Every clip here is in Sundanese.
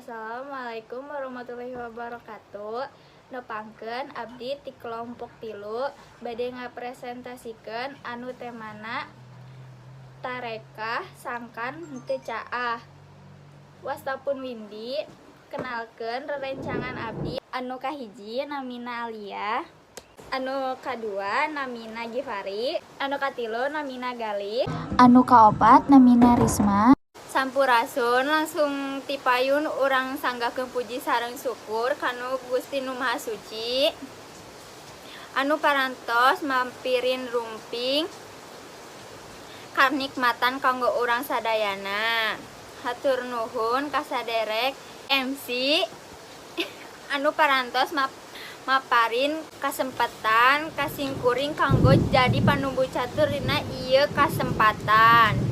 Assalamualaikum warahmatullahi wabarakatuh. Nepangkeun abdi ti kelompok 3 bade ngapresentasikeun anu temana tarekah sangkan henteu caah. Wastapun Windy, kenalkeun rerencangan abdi. Anu kahiji namina Alia, anu kadua namina Givari, anu katilu namina Gali, Anu kaopat namina Risma. Sampurasun langsung tipayun urang sanggakeun puji sareng syukur kanu Gusti Nu Maha Suci anu parantos mampirin rumping karnikmatan kanggo urang sadayana. Hatur nuhun kasaderek MC anu parantos maparin kasempatan kasingkuring kanggo jadi panumbu catur dina ieu kasempatan.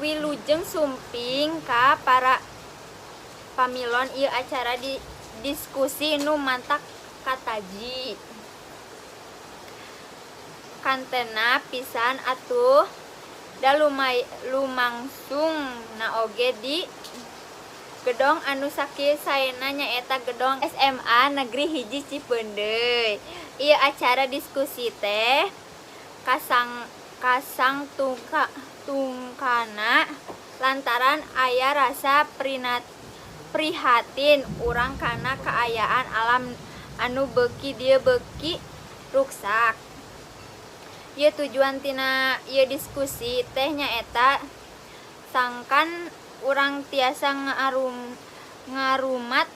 Wilujeng sumping ka para pamilon ieu acara di diskusi nu mantak kataji. Kantena pisan atuh da lumangsung na oge di gedong anu sakieu saena nyaeta gedong SMA Negeri 1 Cipeundeuy. Ieu acara diskusi teh kasang tungkana lantaran aya rasa prihatin urang kana kaayaan alam anu beuki dieu beuki ruksak. Ieu tujuan tina ieu diskusi teh nyaeta sangkan urang tiasa ngarumat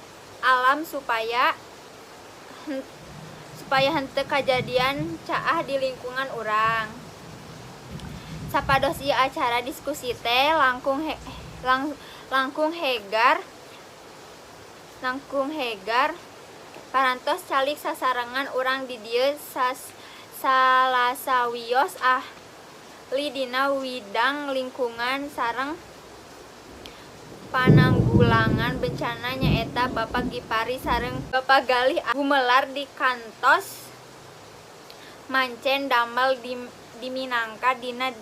alam supaya henteu kajadian caah di lingkungan urang. Sapados ieu acara diskusi teh langkung hegar parantos calik sasarengan urang di dieu salasawios ahli dina widang lingkungan sareng pananggulangan bencana nyaeta Bapak Gipari sareng Bapak Galih gumelar di kantos Mancen Damel diminangka dina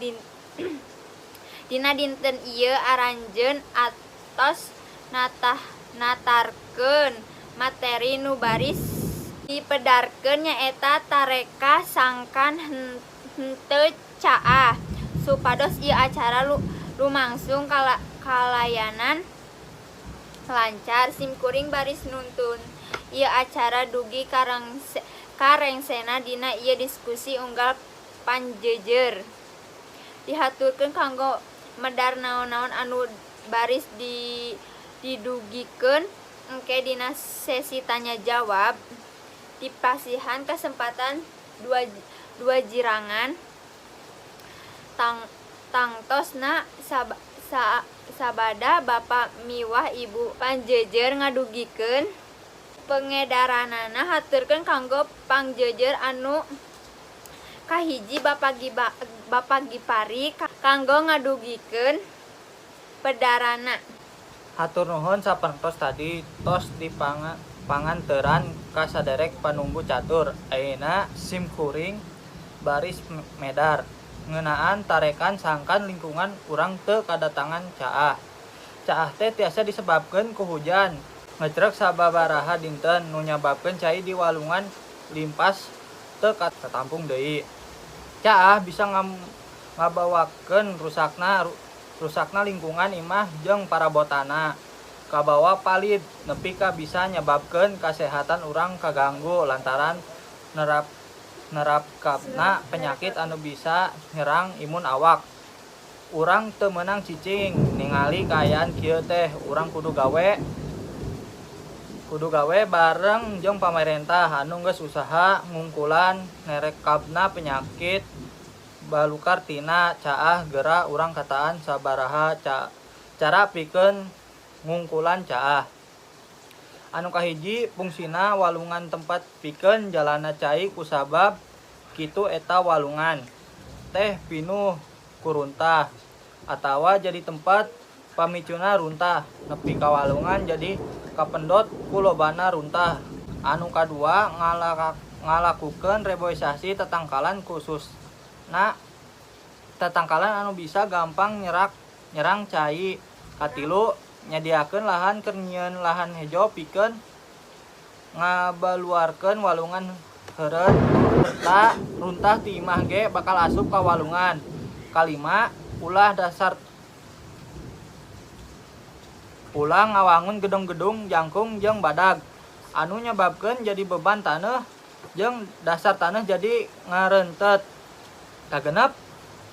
dinten ieu aranjeun atos natarkeun materi nu baris dipedarkeun nyaeta tarekah sangkan henteu caah supados ieu acara lumangsung kalayanan lancar simkuring baris nuntun. Ieu acara dugi karengsena dina ieu diskusi unggal panjeujeur dihaturkeun kanggo medar naon-naon anu baris didugikeun engke dina sesi tanya jawab dipasihan kesempatan dua jirangan tangtosna sabada Bapak miwah Ibu panjeujeur ngadugikeun pengedaranana. Haturkeun kanggo pangjeujeur anu kahiji Bapak Gipari kanggo ngadugikeun pedarana. Hatur nuhun sapertos tadi tos dipanganteran ka saderek panumbu catur. Ayeuna simkuring baris medar ngeunaan tarekan sangkan lingkungan urang teu kadatangan caah. Caah teh tiasa disebabkeun ku hujan ngecrek sababaraha dinten nu nyababkeun cai di walungan limpas teu katampung deui. Caah bisa ngabawakeun rusakna lingkungan imah jeung parabotana kabawa palid nepi ka bisa nyababkeun kasehatan urang kaganggu lantaran nerapkapna penyakit anu bisa nyerang imun awak. Urang teu meunang cicing ningali kaayaan kieu teh urang kudu gawe bareng jeung pamarentah anu geus usaha ngungkulan nerekabna penyakit balukar tina caah geura urang kataan sabaraha cara pikeun ngungkulan caah. Anu kahiji fungsina walungan tempat pikeun jalana cai kusabab kitu eta walungan teh pinuh ku runtah atawa jadi tempat pamicuna runtah nepi ka walungan jadi kapendot ku lobana runtah. Anu kadua ngalakukeun reboisasi tetangkalan khususna tetangkalan anu bisa gampang nyerak nyerang cai. Katilu nyadiakeun lahan keur nyieun lahan hejo pikeun ngabaluarkeun walungan heureun serta runtah ti imah ge bakal asup ka walungan. Kalima, ulah ngawangun gedung-gedung jangkung jeung badag anu nyebabkeun jadi beban taneuh jeung dasar taneuh jadi ngareuntet. Kagenep,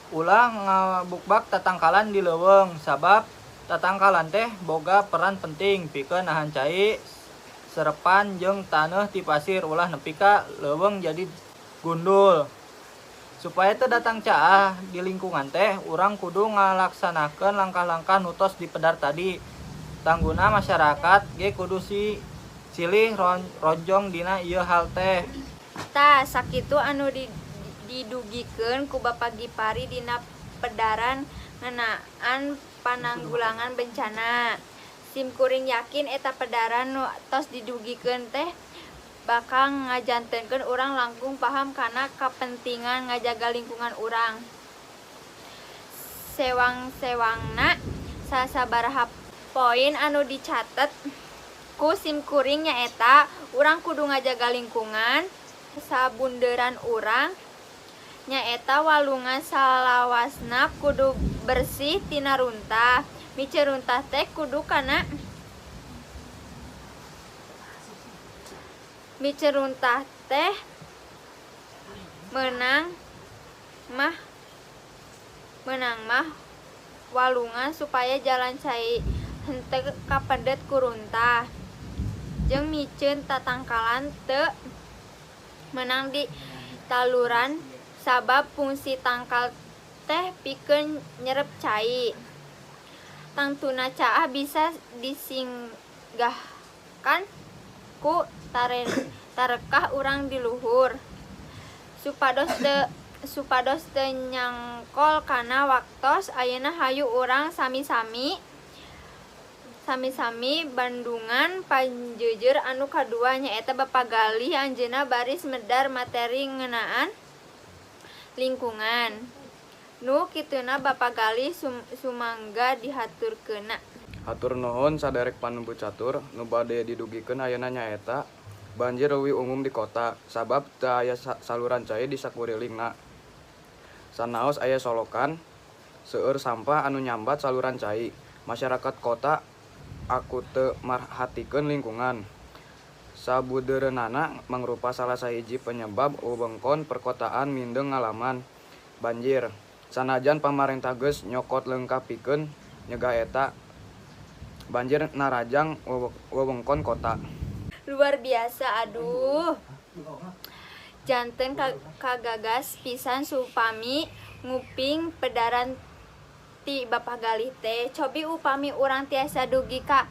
ulah ngabukbak tatangkalan di leuweung sabab tatangkalan teh boga peran penting pikeun nahan cai, serepan jeung taneuh ti pasir ulah nepi ka leuweung jadi gundul. Supaya teu datang caah di lingkungan teh urang kudu ngalaksanakeun langkah-langkah nutos di pedar tadi. Tangguna masyarakat ge kudu silih ronjong dina ieu hal teh. Tah sakitu anu didugikeun ku Bapak Gipari dina pedaran ngeunaan pananggulangan bencana. Simkuring yakin eta pedaran nu tos didugikeun teh bakal ngajantenkeun urang langkung paham kana kapentingan ngajaga lingkungan urang. Sewang-sewangna sasabaraha poin anu dicatet ku simkuring nyaeta urang kudu ngajaga lingkungan, sabunderan urang nyaeta walungan salawasna kudu bersih tina runtah. Miceu runtah teh kudu kana miceruntah teh menang mah walungan supaya jalan cai henteu kapedet ku runtah jeung miceun tatangkalan teu menang di taluran sabab fungsi tangkal teh pikeun nyerep cai. Tangtuna caah bisa disinggahkan ku tarekah urang di luhur supados teu nyangkol kana waktos. Ayeuna hayu urang sami-sami bandungan panjeujeur anu kadua nyaeta bapagalih anjeunna baris medar materi ngeunaan lingkungan. Nu kituna bapagalih sumangga dihaturkeunna. Hatur nuhun saderek panumbu catur, nu bade didugikeun ayeuna nyaeta banjir leuwih umum di kota sabab teu aya saluran cai di sakurilingna. Sanaos aya solokan seueur sampah anu nyambat saluran cai. Masyarakat kota aku teu marhatikeun lingkungan. Sabudeureunana mangrupa salah sahiji penyebab wewengkon perkotaan mindeng ngalaman banjir. Sanajan pamarentah geus nyokot lengkapikeun nyegah eta, banjir narajang wewengkon kota. Luar biasa, aduh. Janten kagagas pisan supami nguping pedaran ti Bapak Galih teh. Cobi upami urang tiasa dugi ka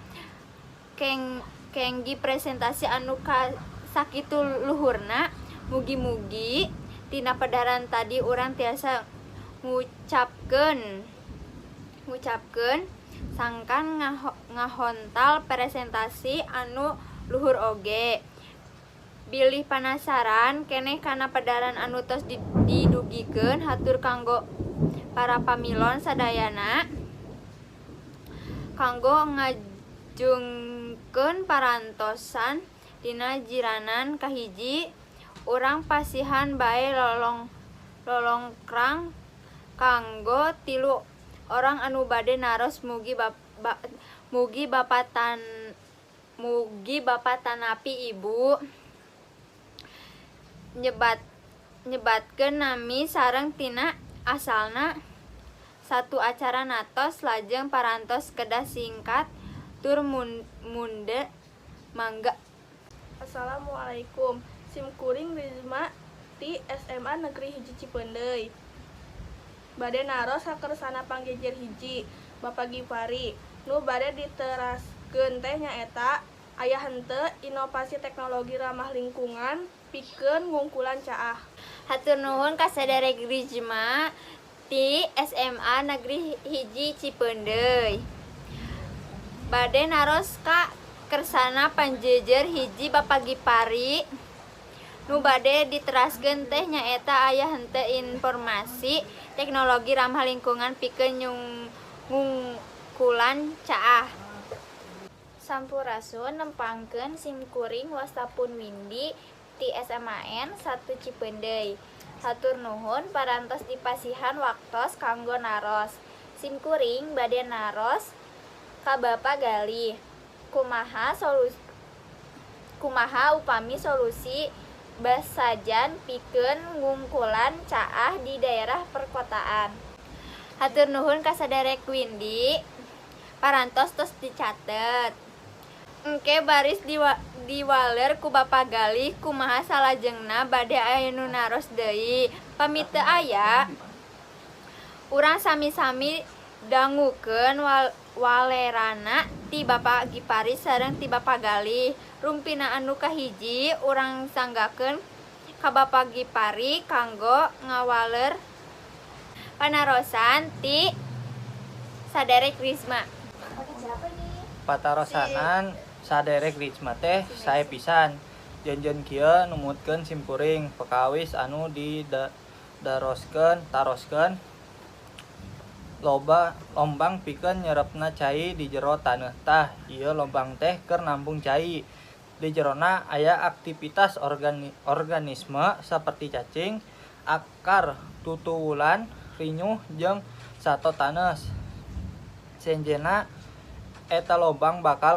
kenggi presentasi anu ka sakitu luhurna. Mugi-mugi tina pedaran tadi urang tiasa ngucapkeun sangkan ngahontal presentasi anu luhur oge. Bilih panasaran keneh kana pedaran anu tos didugikeun. Hatur kanggo para pamilon sadayana kanggo ngajungkeun parantosan dina jiranan kahiji urang pasihan bae lolongkrang kanggo 3 orang anu bade naros mugi bapak tanapi ibu nyebatkeun nami sareng tina asalna satu acara natos lajeng parantos kedah singkat tur munde mangga. Assalamualaikum. Simkuring Risma ti SMA Negeri Hiji Cipeundeuy. Bade naros sakersana panggejer hiji Bapak Gipari. Nu bade diteraskeun teh nyaeta aya henteu inovasi teknologi ramah lingkungan pikeun ngungkulan caah. Hatur nuhun ka saderek Risma ti SMA Negeri Hiji Cipeundeuy. Bade naros ka kersana panjejer hiji Bapak Gipari. Nu bade diteraskeun teh nyaeta aya henteu informasi teknologi ramah lingkungan pikeun ngungkulan caah. Sampurasun nempangkeun simkuring wastapun Windy ti SMAN 1 Cipeundeuy. Hatur nuhun parantos dipasihan waktos kanggo naros. Simkuring bade naros ka Bapak Galih. Kumaha upami solusi basajan pikeun ngungkulan caah di daerah perkotaan. Hatur nuhun ka saderek Windy. Parantos tos dicatet. Engke baris diwaler ku Bapak Galih kumaha salajengna bade aya nu naros deui. Pami teu aya, urang sami-sami dangukeun walerana ti Bapak Gipari sareng ti Bapak Galih. Rumpina anu kahiji urang sanggakeun ka Bapak Gipari kanggo ngawaler panarosan ti saderek Risma. Patarosanan saderek Risma teh sae pisan. Janjen kieu numutkeun simkuring pekawis anu taroskeun lombang pikeun nyerepna cai di jero taneuh tah. Ieu lombang teh keur nampung cai. Di jerona aya aktivitas organisme saperti cacing, akar, tutuwulan, rinyuh, jeung sato tanes. Senjena eta lobang bakal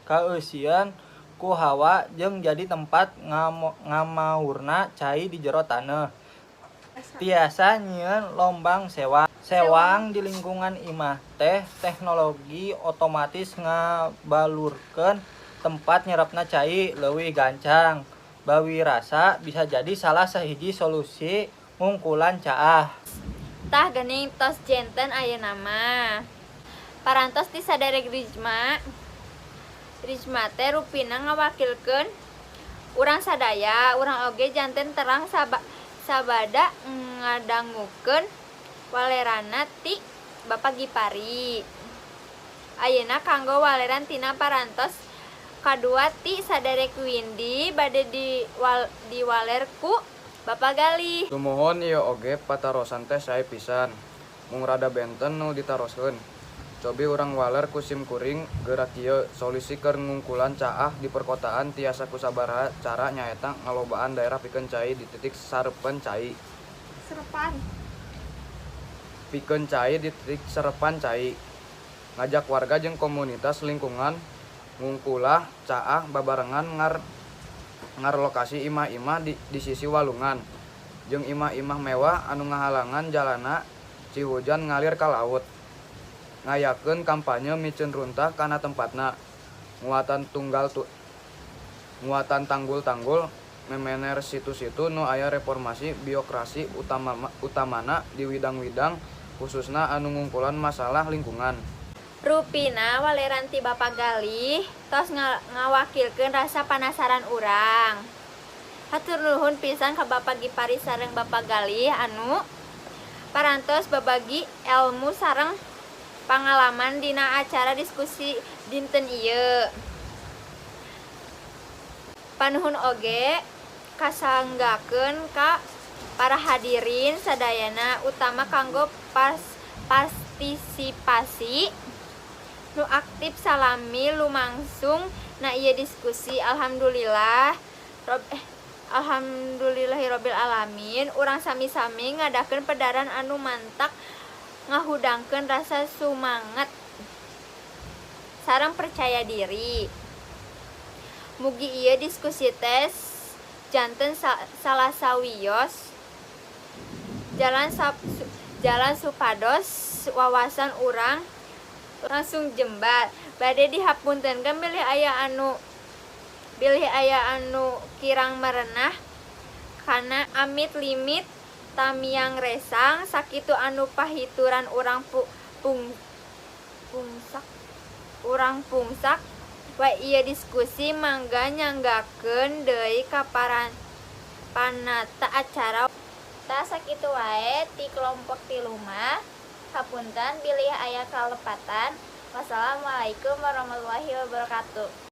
kaeusieun ku hawa jeung jadi tempat ngamaurna cai di jero taneuh. Tiasa nyieun lombang sewang di lingkungan imah teh teknologi otomatis ngabalurkeun tempat nyerepna cai leuwih gancang. Bawi rasa bisa jadi salah sahiji solusi ngungkulan caah. Tah geuning tos jenten ayeuna mah. Parantos ti saderek Risma teh rupina ngawakilkeun urang sadaya, urang oge janten terang sabada ngadangukeun walerana ti Bapak Gipari. Ayeuna kanggo waleran tina parantos kadua ti saderek Windy bade diwaler ku Bapak Galih. Sumuhun ieu oge patarosan teh sae pisan. Mung rada benten nu ditaroskeun. Cobi urang waler ku simkuring gerak ieu solusi keur ngungkulan caah di perkotaan tiasa kusabaraha cara nyaeta ngalobaan daerah pikeun cai di titik sarepan cai. Pikeun cai di titik sarepan cai. Ngajak warga jeung komunitas lingkungan ngungkulah caah babarengan ngar lokasi imah-imah di sisi walungan jeung imah-imah mewah anu ngahalangan jalana Cihujan ngalir ka laut. Ngayakeun kampanye micen runtah kana tempatna. Nguatan tanggul-tanggul memener situ-situ nu aya reformasi biokrasi utamana di widang-widang khususna anu ngungkulan masalah lingkungan. Rupina waleran ti Bapak Galih tos ngawakilkeun rasa panasaran urang. Hatur nuhun pisan ka Bapak Gipari sareng Bapak Galih anu parantos babagi ilmu sareng pangalaman dina acara diskusi dinten ieu. Panuhun oge kasanggakeun ka para hadirin sadayana utama kanggo partisipasi nu aktif salami lumangsung na ieu diskusi. Alhamdulillahirabbil alamin. Urang sami-sami ngadakeun pedaran anu mantak ngahudangkeun rasa sumanget sareng percaya diri. Mugi ieu diskusi tes janten salasawios jalan supados wawasan urang langsung jembat. Bade dihapuntenkeun bilih aya anu kirang merenah kana amit limit tamiang resang sakitu anu pahituran urang pungsak wa ieu diskusi mangga nyanggakeun deui ka panata acara. Ta sakitu wae ti kelompok 3 mah. Hapunten bilih aya kalepatan. Wassalamualaikum warahmatullahi wabarakatuh.